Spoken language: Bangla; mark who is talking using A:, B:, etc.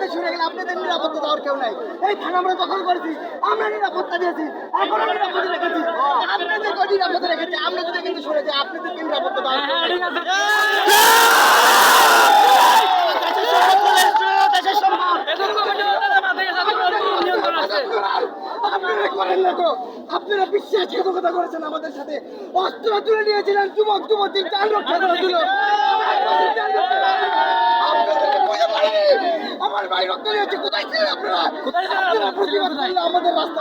A: আপনাদের শুনে গেলে আপনাদের নিরাপত্তা দেওয়ার কেউ নাই। এই থানা আমরা দখল করেছি, আমরা নিরাপত্তা দিয়েছি, এখনো নিরাপত্তা রেখেছি, আপনাদেরকেও নিরাপত্তা রেখেছি। আমরা যদি কিন্তু শুনে যাই আপনাদেরকে নিরাপত্তা দেওয়ার কেউ নাই। আপনারা করেন না তো, আপনারা বিশ্বাসঘাতকতা করেছেন আমাদের সাথে, অস্ত্র তুলে নিয়েছিলেন যুবক যুবতী চাল রক্ষা করার জন্য। আপনাদেরকে বুঝে পারিনি, আমার ভাই রক্ত নিয়েছে, কোথায় ছিলেন আপনারা? আপনারা প্রতিবাদ করলে আমাদের রাস্তা